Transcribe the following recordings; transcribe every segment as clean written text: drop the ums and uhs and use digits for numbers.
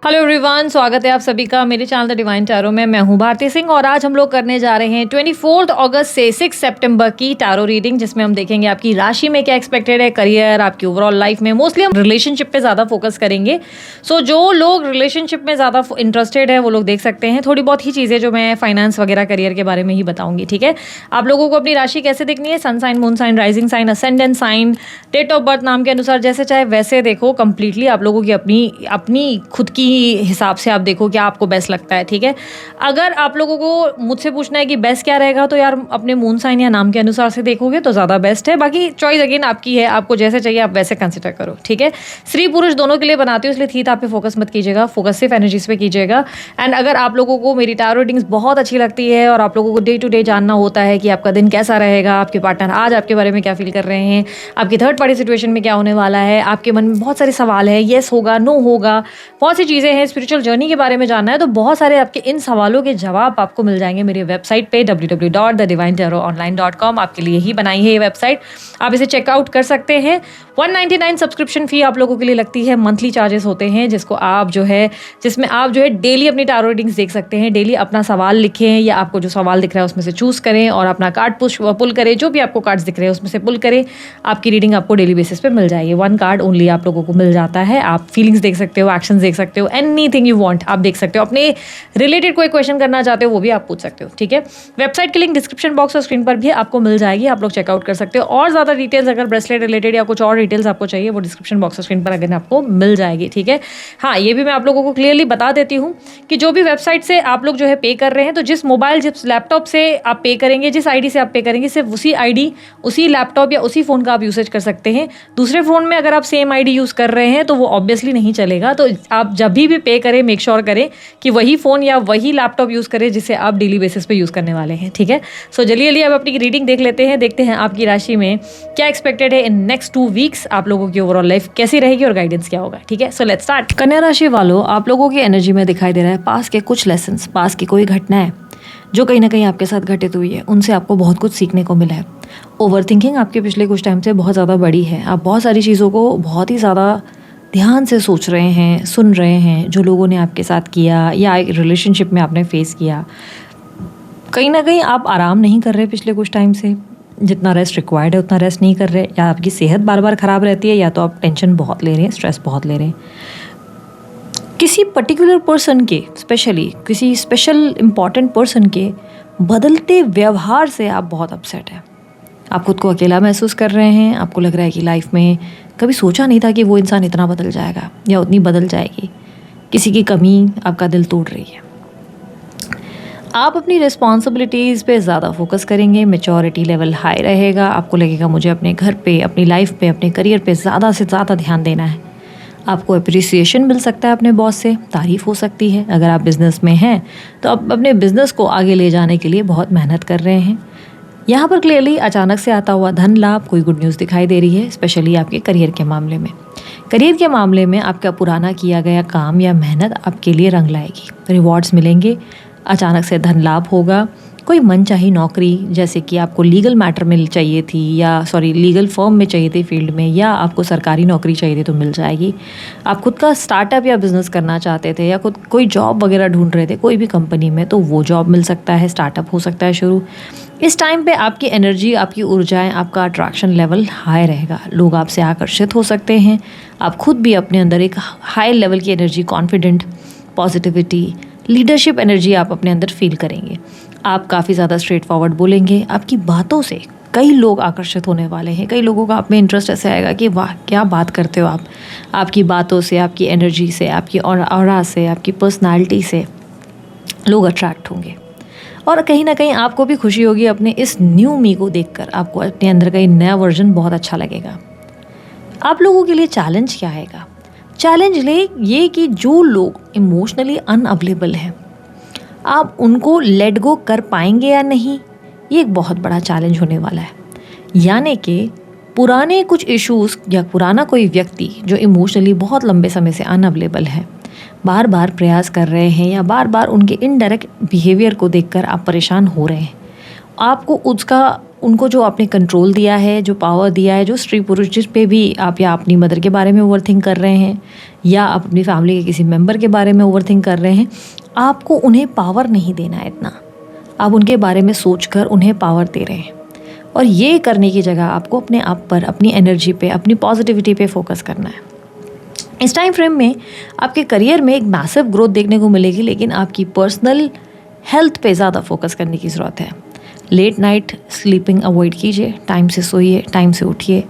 Hello everyone, स्वागत है आप सभी का मेरे चैनल द डिवाइन टैरो में। मैं हूं भारती सिंह और आज हम लोग करने जा रहे हैं 24 अगस्त से 6 सितंबर की टैरो रीडिंग, जिसमें हम देखेंगे आपकी राशि में क्या एक्सपेक्टेड है, करियर, आपकी ओवरऑल लाइफ में। मोस्टली हम रिलेशनशिप पे ज़्यादा फोकस करेंगे। सो जो लोग रिलेशनशिप में ज़्यादा इंटरेस्टेड है वो लोग देख सकते हैं। थोड़ी बहुत ही चीज़ें जो मैं फाइनेंस वगैरह करियर के बारे में ही बताऊंगी, ठीक है। आप लोगों को अपनी राशि कैसे देखनी है, sun sign, moon sign, rising sign, ascendant sign, date of birth नाम के अनुसार जैसे चाहे वैसे देखो। कंप्लीटली आप लोगों की अपनी खुद की हिसाब से आप देखो क्या आपको बेस्ट लगता है, ठीक है। अगर आप लोगों को मुझसे पूछना है कि बेस्ट क्या रहेगा, तो यार अपने मून साइन या नाम के अनुसार से देखोगे तो ज़्यादा बेस्ट है। बाकी चॉइस अगेन आपकी है, आपको जैसे चाहिए आप वैसे कंसिडर करो, ठीक है। स्त्री पुरुष दोनों के लिए बनाती हूँ, इसलिए थीट आप पे फोकस मत कीजिएगा, फोकस सिर्फ एनर्जीज पे कीजिएगा। एंड अगर आप लोगों को मेरी टैरो रीडिंग्स बहुत अच्छी लगती है और आप लोगों को डे टू डे जानना होता है कि आपका दिन कैसा रहेगा, आपके पार्टनर आज आपके बारे में क्या फील कर रहे हैं, आपकी थर्ड पार्टी सिचुएशन में क्या होने वाला है, आपके मन में बहुत सारे सवाल है, येस होगा, नो होगा, बहुत सी चीज़ें हैं, स्पिरिचुअल जर्नी के बारे में जानना है, तो बहुत सारे आपके इन सवालों के जवाब आपको मिल जाएंगे मेरी वेबसाइट पे www.thedivinetarot.online.com। आपके लिए ही बनाई है ये वेबसाइट, आप इसे चेकआउट कर सकते हैं। 199 सब्सक्रिप्शन फी आप लोगों के लिए लगती है, मंथली चार्जेस होते हैं जिसमें आप जो है डेली अपनी टैरो रीडिंग्स देख सकते हैं। डेली अपना सवाल लिखें या आपको जो सवाल दिख रहा है उसमें से चूज़ करें और अपना कार्ड पुल करें, जो भी आपको कार्ड्स दिख रहे हैं उसमें से पुल करें। आपकी रीडिंग आपको डेली बेसिस पे मिल जाएगी। 1 कार्ड ओनली आप लोगों को मिल जाता है। आप फीलिंग्स देख सकते हो, एक्शंस देख सकते हो, एनीथिंग यू वांट आप देख सकते हो। अपने रिलेटेड कोई क्वेश्चन करना चाहते हो वो भी आप पूछ सकते हो, ठीक है। वेबसाइट की लिंक डिस्क्रिप्शन बॉक्स और स्क्रीन पर भी आपको मिल जाएगी, आप लोग चेकआउट कर सकते हो। और ज़्यादा डिटेल्स अगर ब्रेसलेट रिलेटेड या कुछ और डिटेल्स आपको चाहिए वो डिस्क्रिप्शन बॉक्स और स्क्रीन पर अगर आपको मिल जाएगी, ठीक है। हाँ, ये भी मैं आप लोगों को क्लियरली बता देती हूँ कि जो भी वेबसाइट से आप लोग जो है पे कर रहे हैं, तो जिस मोबाइल जिस लैपटॉप से आप पे करेंगे, जिस आईडी से आप पे करेंगे, सिर्फ उसी आईडी, उसी लैपटॉप या उसी फ़ोन का आप यूसेज कर सकते हैं। दूसरे फ़ोन में अगर आप सेम आईडी यूज़ कर रहे हैं तो वो ऑब्वियसली नहीं चलेगा। तो आप जब भी पे करें मेक श्योर करें कि वही फ़ोन या वही लैपटॉप यूज़ करें जिसे आप डेली बेसिस पे यूज़ करने वाले हैं, ठीक है। सो जल्दी अब अपनी रीडिंग देख लेते हैं, देखते हैं आपकी राशि में क्या एक्सपेक्टेड है इन नेक्स्ट 2 वीक्स। आप लोगों की ओवरऑल लाइफ कैसी रहेगी और गाइडेंस क्या होगा, ठीक है। So let's start. कन्या राशि वालों, आप लोगों की एनर्जी में दिखाई दे रहा है पास के कुछ लेसन्स, पास की कोई घटनाएं जो कहीं ना कहीं आपके साथ घटित हुई है, उनसे आपको बहुत कुछ सीखने को मिला है। ओवर थिंकिंग आपके पिछले कुछ टाइम से बहुत ज़्यादा बड़ी है। आप बहुत सारी चीज़ों को बहुत ही ज़्यादा ध्यान से सोच रहे हैं, सुन रहे हैं, जो लोगों ने आपके साथ किया या एक रिलेशनशिप में आपने फेस किया। कहीं ना कहीं आप आराम नहीं कर रहे पिछले कुछ टाइम से, जितना रेस्ट रिक्वायर्ड है उतना रेस्ट नहीं कर रहे, या आपकी सेहत बार बार ख़राब रहती है, या तो आप टेंशन बहुत ले रहे हैं, स्ट्रेस बहुत ले रहे हैं। किसी पर्टिकुलर पर्सन के, स्पेशली किसी स्पेशल इम्पॉर्टेंट पर्सन के बदलते व्यवहार से आप बहुत अपसेट हैं। आप खुद को अकेला महसूस कर रहे हैं। आपको लग रहा है कि लाइफ में कभी सोचा नहीं था कि वो इंसान इतना बदल जाएगा या उतनी बदल जाएगी। किसी की कमी आपका दिल तोड़ रही है। आप अपनी रिस्पॉन्सिबिलिटीज़ पे ज़्यादा फोकस करेंगे, मैच्योरिटी लेवल हाई रहेगा। आपको लगेगा मुझे अपने घर पे, अपनी लाइफ पे, अपने करियर पे ज़्यादा से ज़्यादा ध्यान देना है। आपको अप्रिसिएशन मिल सकता है अपने बॉस से, तारीफ़ हो सकती है। अगर आप बिज़नेस में हैं तो आप अपने बिज़नेस को आगे ले जाने के लिए बहुत मेहनत कर रहे हैं। यहाँ पर क्लियरली अचानक से आता हुआ धन लाभ, कोई गुड न्यूज़ दिखाई दे रही है, स्पेशली आपके करियर के मामले में। करियर के मामले में आपका पुराना किया गया काम या मेहनत आपके लिए रंग लाएगी, रिवॉर्ड्स मिलेंगे, अचानक से धन लाभ होगा। कोई मनचाही नौकरी, जैसे कि आपको लीगल मैटर में चाहिए थी लीगल फर्म में चाहिए थी फील्ड में, या आपको सरकारी नौकरी चाहिए थी तो मिल जाएगी। आप खुद का स्टार्टअप या बिज़नेस करना चाहते थे या खुद कोई जॉब वगैरह ढूंढ रहे थे कोई भी कंपनी में, तो वो जॉब मिल सकता है, स्टार्टअप हो सकता है शुरू। इस टाइम पे आपकी एनर्जी, आपकी ऊर्जाएं, आपका अट्रैक्शन लेवल हाई रहेगा। लोग आपसे आकर्षित हो सकते हैं। आप खुद भी अपने अंदर एक हाई लेवल की energy, confident, positivity, leadership energy आप अपने अंदर फील करेंगे। आप काफ़ी ज़्यादा स्ट्रेट फॉरवर्ड बोलेंगे। आपकी बातों से कई लोग आकर्षित होने वाले हैं। कई लोगों का आप में इंटरेस्ट ऐसे आएगा कि वाह क्या बात करते हो आप। आपकी बातों से, आपकी एनर्जी से, आपकी ऑरा से, आपकी पर्सनालिटी से लोग अट्रैक्ट होंगे। और कहीं ना कहीं आपको भी खुशी होगी अपने इस न्यू मी को देखकर। आपको अपने अंदर का नया वर्जन बहुत अच्छा लगेगा। आप लोगों के लिए चैलेंज क्या आएगा? चैलेंज ये कि जो लोग इमोशनली अनअवेलेबल हैं, आप उनको लेट गो कर पाएंगे या नहीं, ये एक बहुत बड़ा चैलेंज होने वाला है। यानी कि पुराने कुछ इश्यूज़ या पुराना कोई व्यक्ति जो इमोशनली बहुत लंबे समय से अनअवेलेबल है, बार बार प्रयास कर रहे हैं या बार बार उनके इनडायरेक्ट बिहेवियर को देखकर आप परेशान हो रहे हैं। आपको उसका उनको जो आपने कंट्रोल दिया है, जो पावर दिया है, जो स्त्री पुरुष जिस पे भी आप या अपनी मदर के बारे में ओवरथिंक कर रहे हैं या आप अपनी फैमिली के किसी मेंबर के बारे में ओवरथिंक कर रहे हैं, आपको उन्हें पावर नहीं देना है इतना। आप उनके बारे में सोचकर उन्हें पावर दे रहे हैं, और ये करने की जगह आपको अपने आप पर, अपनी एनर्जी पे, अपनी पॉजिटिविटी पे फोकस करना है। इस टाइम फ्रेम में आपके करियर में एक मैसिव ग्रोथ देखने को मिलेगी, लेकिन आपकी पर्सनल हेल्थ पे ज़्यादा फोकस करने की ज़रूरत है। लेट नाइट स्लीपिंग अवॉइड कीजिए, टाइम से सोइए, टाइम से उठिए।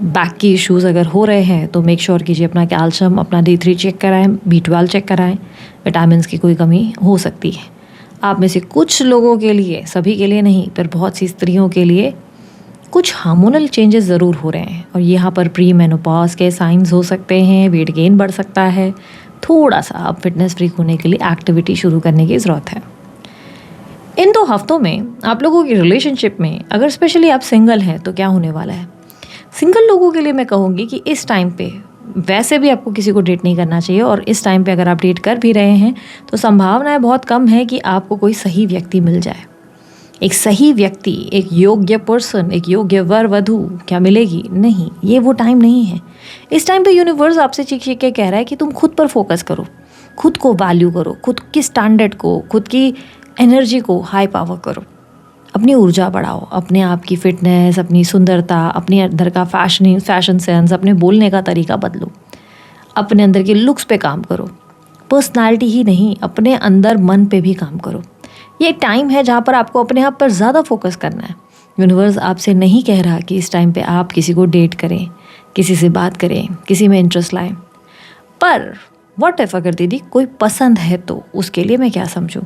बैक की इश्यूज़ अगर हो रहे हैं तो मेक श्योर कीजिए अपना कैल्शियम, अपना D3 चेक कराएं, B12 चेक कराएं। विटामिन्स की कोई कमी हो सकती है। आप में से कुछ लोगों के लिए, सभी के लिए नहीं, पर बहुत सी स्त्रियों के लिए कुछ हार्मोनल चेंजेस ज़रूर हो रहे हैं, और यहाँ पर प्री मेनोपॉज के साइंस हो सकते हैं, वेट गेन बढ़ सकता है। थोड़ा सा आप फिटनेस फ्रीक होने के लिए एक्टिविटी शुरू करने की ज़रूरत है। इन 2 हफ्तों में आप लोगों की रिलेशनशिप में, अगर स्पेशली आप सिंगल हैं तो क्या होने वाला है। सिंगल लोगों के लिए मैं कहूँगी कि इस टाइम पे वैसे भी आपको किसी को डेट नहीं करना चाहिए, और इस टाइम पे अगर आप डेट कर भी रहे हैं तो संभावनाएं बहुत कम है कि आपको कोई सही व्यक्ति मिल जाए। एक सही व्यक्ति, एक योग्य पर्सन, एक योग्य वर वधू क्या मिलेगी? नहीं, ये वो टाइम नहीं है। इस टाइम पे यूनिवर्स आपसे चीख चीख के कह रहा है कि तुम खुद पर फोकस करो, खुद को वैल्यू करो, खुद की स्टैंडर्ड को, खुद की एनर्जी को हाई पावर करो, अपनी ऊर्जा बढ़ाओ, अपने आप की फिटनेस, अपनी सुंदरता, अपने अंदर का फैशन सेंस, अपने बोलने का तरीका बदलो, अपने अंदर के लुक्स पे काम करो। पर्सनालिटी ही नहीं, अपने अंदर मन पे भी काम करो। ये टाइम है जहाँ पर आपको अपने आप पर ज़्यादा फोकस करना है। यूनिवर्स आपसे नहीं कह रहा कि इस टाइम पे आप किसी को डेट करें, किसी से बात करें, किसी में इंटरेस्ट लाएं। पर व्हाट इफ अगर दीदी कोई पसंद है तो उसके लिए मैं क्या समझूं?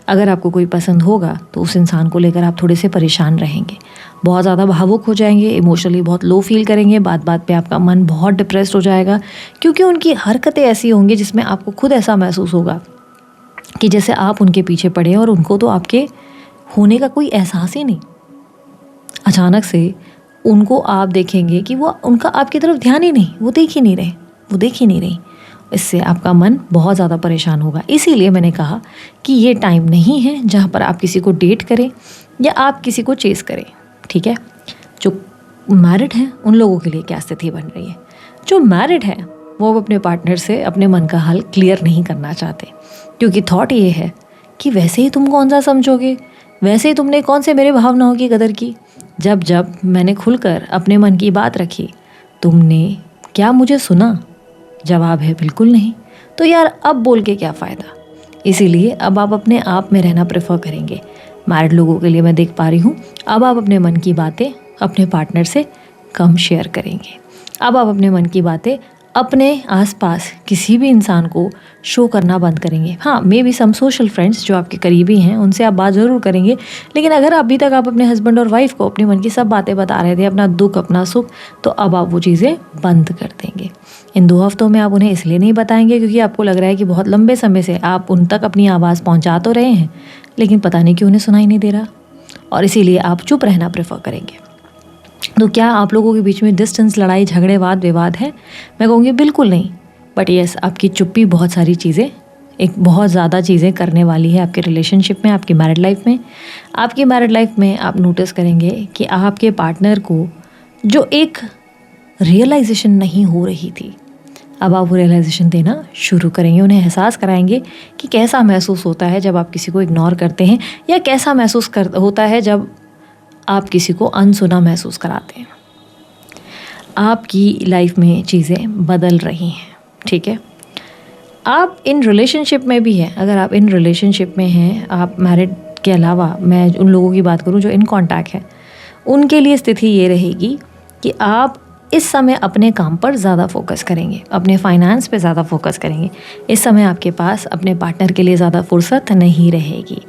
अगर आपको कोई पसंद होगा तो उस इंसान को लेकर आप थोड़े से परेशान रहेंगे, बहुत ज़्यादा भावुक हो जाएंगे, इमोशनली बहुत लो फील करेंगे, बात बात पे आपका मन बहुत डिप्रेस्ड हो जाएगा, क्योंकि उनकी हरकतें ऐसी होंगी जिसमें आपको खुद ऐसा महसूस होगा कि जैसे आप उनके पीछे पड़े और उनको तो आपके होने का कोई एहसास ही नहीं। अचानक से उनको आप देखेंगे कि वो, उनका आपकी तरफ ध्यान ही नहीं, वो देख ही नहीं रही। इससे आपका मन बहुत ज़्यादा परेशान होगा। इसीलिए मैंने कहा कि ये टाइम नहीं है जहाँ पर आप किसी को डेट करें या आप किसी को चेस करें, ठीक है। जो मैरिड हैं उन लोगों के लिए क्या स्थिति बन रही है? जो मैरिड हैं वो अपने पार्टनर से अपने मन का हाल क्लियर नहीं करना चाहते, क्योंकि थॉट ये है कि वैसे ही तुम कौन सा समझोगे, वैसे ही तुमने कौन से मेरे भावनाओं की कदर की। जब जब मैंने खुलकर अपने मन की बात रखी, तुमने क्या मुझे सुना? जवाब है बिल्कुल नहीं। तो यार अब बोल के क्या फ़ायदा? इसीलिए अब आप अपने आप में रहना प्रेफर करेंगे। मैरिड लोगों के लिए मैं देख पा रही हूँ, अब आप अपने मन की बातें अपने पार्टनर से कम शेयर करेंगे। अब आप अपने मन की बातें अपने आसपास किसी भी इंसान को शो करना बंद करेंगे। हाँ, maybe some social friends जो आपके करीबी हैं उनसे आप बात ज़रूर करेंगे, लेकिन अगर अभी तक आप अपने हस्बैंड और वाइफ को अपने मन की सब बातें बता रहे थे, अपना दुख, अपना सुख, तो अब आप वो चीज़ें बंद कर देंगे। इन 2 हफ्तों में आप उन्हें इसलिए नहीं बताएंगे क्योंकि आपको लग रहा है कि बहुत लंबे समय से आप उन तक अपनी आवाज़ पहुँचा तो रहे हैं, लेकिन पता नहीं क्यों उन्हें सुनाई नहीं दे रहा, और इसीलिए आप चुप रहना प्रेफर करेंगे। तो क्या आप लोगों के बीच में डिस्टेंस, लड़ाई, झगड़े, वाद विवाद है? मैं कहूँगी बिल्कुल नहीं। बट यस, आपकी चुप्पी बहुत सारी चीज़ें, एक बहुत ज़्यादा चीज़ें करने वाली है आपके रिलेशनशिप में, आपकी मैरिड लाइफ में। आपकी मैरिड लाइफ में आप नोटिस करेंगे कि आपके पार्टनर को जो एक रियलाइजेशन नहीं हो रही थी, अब आप वो रियलाइजेशन देना शुरू करेंगे। उन्हें एहसास कराएंगे कि कैसा महसूस होता है जब आप किसी को इग्नोर करते हैं, या कैसा महसूस होता है जब आप किसी को अनसुना महसूस कराते हैं। आपकी लाइफ में चीज़ें बदल रही हैं, ठीक है। आप इन रिलेशनशिप में भी हैं, अगर आप इन रिलेशनशिप में हैं, आप मैरिड के अलावा, मैं उन लोगों की बात करूं जो इन कांटेक्ट है, उनके लिए स्थिति ये रहेगी कि आप इस समय अपने काम पर ज़्यादा फोकस करेंगे, अपने फाइनेंस पे ज़्यादा फोकस करेंगे। इस समय आपके पास अपने पार्टनर के लिए ज़्यादा फुर्सत नहीं रहेगी।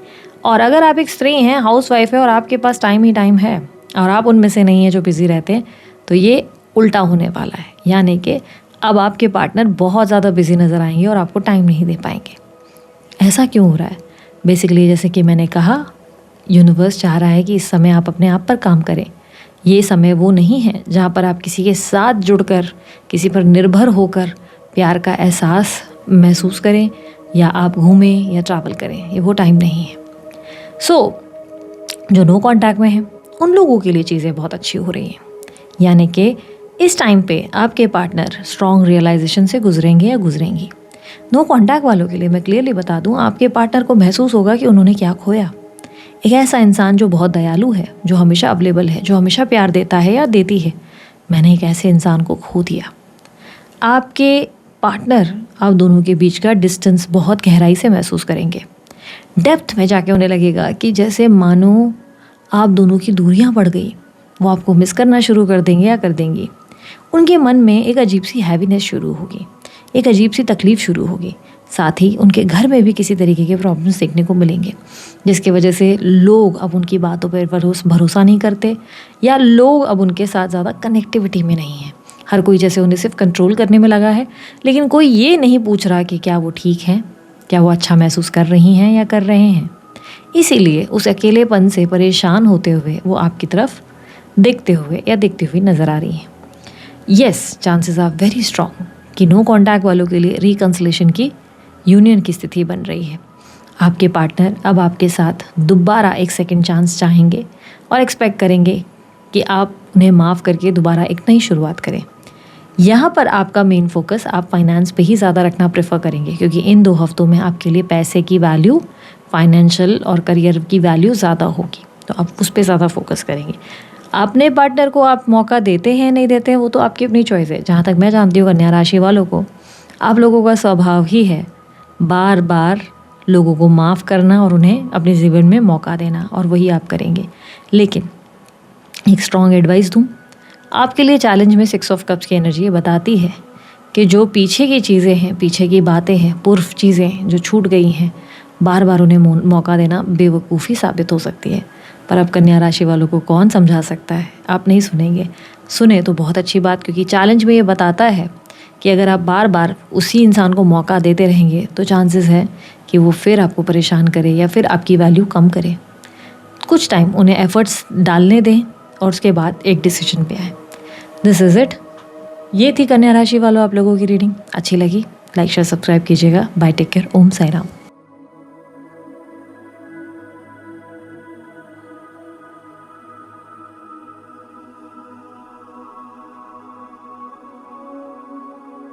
और अगर आप एक स्त्री हैं, हाउसवाइफ है, और आपके पास टाइम ही टाइम है, और आप उनमें से नहीं है जो बिज़ी रहते हैं, तो ये उल्टा होने वाला है। यानी कि अब आपके पार्टनर बहुत ज़्यादा बिज़ी नज़र आएंगे और आपको टाइम नहीं दे पाएंगे। ऐसा क्यों हो रहा है? बेसिकली जैसे कि मैंने कहा, यूनिवर्स चाह रहा है कि इस समय आप अपने आप पर काम करें। ये समय वो नहीं है जहाँ पर आप किसी के साथ जुड़कर, किसी पर निर्भर होकर प्यार का एहसास महसूस करें, या आप घूमें या ट्रैवल करें। ये वो टाइम नहीं है। सो जो नो कांटेक्ट में हैं उन लोगों के लिए चीज़ें बहुत अच्छी हो रही हैं। यानी कि इस टाइम पे आपके पार्टनर स्ट्रॉन्ग रियलाइजेशन से गुजरेंगे या गुजरेंगी। नो कॉन्टैक्ट वालों के लिए मैं क्लियरली बता दूं, आपके पार्टनर को महसूस होगा कि उन्होंने क्या खोया। एक ऐसा इंसान जो बहुत दयालु है, जो हमेशा अवेलेबल है, जो हमेशा प्यार देता है या देती है, मैंने एक ऐसे इंसान को खो दिया। आपके पार्टनर, आप दोनों के बीच का डिस्टेंस बहुत गहराई से महसूस करेंगे। डेप्थ में जाके उन्हें लगेगा कि जैसे मानो आप दोनों की दूरियां बढ़ गई। वो आपको मिस करना शुरू कर देंगे या कर देंगी। उनके मन में एक अजीब सी हैवीनेस शुरू होगी, एक अजीब सी तकलीफ़ शुरू होगी। साथ ही उनके घर में भी किसी तरीके के प्रॉब्लम्स देखने को मिलेंगे, जिसकी वजह से लोग अब उनकी बातों पर भरोसा नहीं करते, या लोग अब उनके साथ ज़्यादा कनेक्टिविटी में नहीं है। हर कोई जैसे उन्हें सिर्फ कंट्रोल करने में लगा है, लेकिन कोई ये नहीं पूछ रहा कि क्या वो ठीक हैं, क्या वो अच्छा महसूस कर रही हैं या कर रहे हैं। इसीलिए उस अकेलेपन से परेशान होते हुए वो आपकी तरफ देखते हुए या देखती हुई नज़र आ रही हैं। Yes, chances are very strong कि नो कॉन्टैक्ट वालों के लिए रिकन्सिलेशन की, यूनियन की स्थिति बन रही है। आपके पार्टनर अब आपके साथ दोबारा एक सेकंड चांस चाहेंगे और एक्सपेक्ट करेंगे कि आप उन्हें माफ़ करके दोबारा एक नई शुरुआत करें। यहाँ पर आपका मेन फोकस आप फाइनेंस पे ही ज़्यादा रखना प्रेफर करेंगे, क्योंकि इन 2 हफ्तों में आपके लिए पैसे की वैल्यू, फाइनेंशियल और करियर की वैल्यू ज़्यादा होगी, तो आप उस पर ज़्यादा फोकस करेंगे। अपने पार्टनर को आप मौका देते हैं नहीं देते हैं वो तो आपकी अपनी चॉइस है। जहाँ तक मैं जानती हूँ कन्या राशि वालों को, आप लोगों का स्वभाव ही है बार बार लोगों को माफ़ करना और उन्हें अपने जीवन में मौका देना, और वही आप करेंगे। लेकिन एक स्ट्रॉन्ग एडवाइस दूँ आपके लिए, चैलेंज में 6 ऑफ कप्स की एनर्जी बताती है कि जो पीछे की चीज़ें हैं, पीछे की बातें हैं, पूर्व चीज़ें जो छूट गई हैं, बार बार उन्हें मौका देना बेवकूफ़ी साबित हो सकती है। पर अब कन्या राशि वालों को कौन समझा सकता है, आप नहीं सुनेंगे। सुने तो बहुत अच्छी बात, क्योंकि चैलेंज में ये बताता है कि अगर आप बार बार उसी इंसान को मौका देते रहेंगे तो चांसेस है कि वो फिर आपको परेशान करे या फिर आपकी वैल्यू कम करे। कुछ टाइम उन्हें एफर्ट्स डालने दें और उसके बाद एक डिसीजन पे आए। This is it. ये थी कन्या राशि वालों आप लोगों की रीडिंग। अच्छी लगी लाइक शेयर सब्सक्राइब कीजिएगा। बाय, टेक केयर, ओम साई राम।